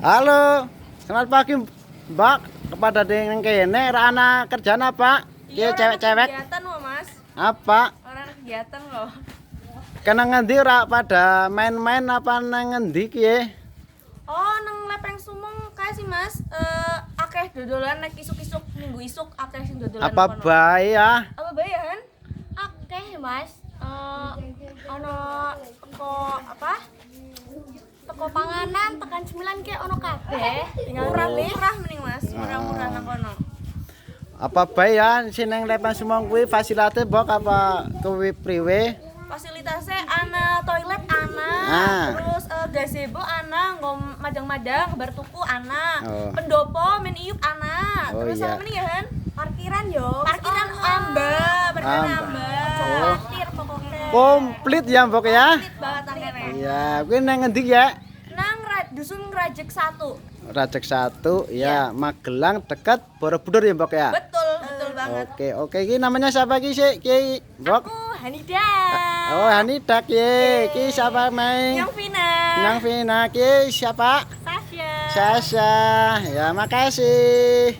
Halo, selamat pagi Mbak. Kepada dengan kene ana kerjaan apa? Ki cewek-cewek. Kegiatan loh Mas. Apa? Orang kegiatan loh. Kena ngendi ora pada main-main apa nang ngendi ki? Oh, nang lepeng sumong kae sih Mas. Akeh dodolan nek isuk-isuk minggu isuk akeh sing dodolan Apa kono. bae ya? Apa bae ya, Han? Akeh Mas. Ono teko apa? Teko panganan tekan cemilan ke ono kabeh. Tinggal murah-murah mending Mas. Murah-murah nang kono. Apa bae ya sineng lepeng sumong kuwi fasilitas mbok apa kuwi priwe? Fasilitasnya ana toilet ana, terus gazebo ana, ngom madang-madang, bar tuku ana, pendopo men iup ana, terus apa nih ya Han? Parkiran yo, parkiran amba. Parkir pokoknya. Komplit ya mbok ya? Komplit banget angkene. Iya, kuwi nang ngendi ya? Nang dusun Rajek 1. Rajek 1 ya, Magelang dekat Borobudur ya mbok ya? Betul banget. Oke, iki namanya siapa ki sih ki mbok? Aku Hanida. Oh, Hanida ki. Ki siapa main? Yang Vina. Yang Vina ki siapa? Sasha. Sasha. Ya, makasih.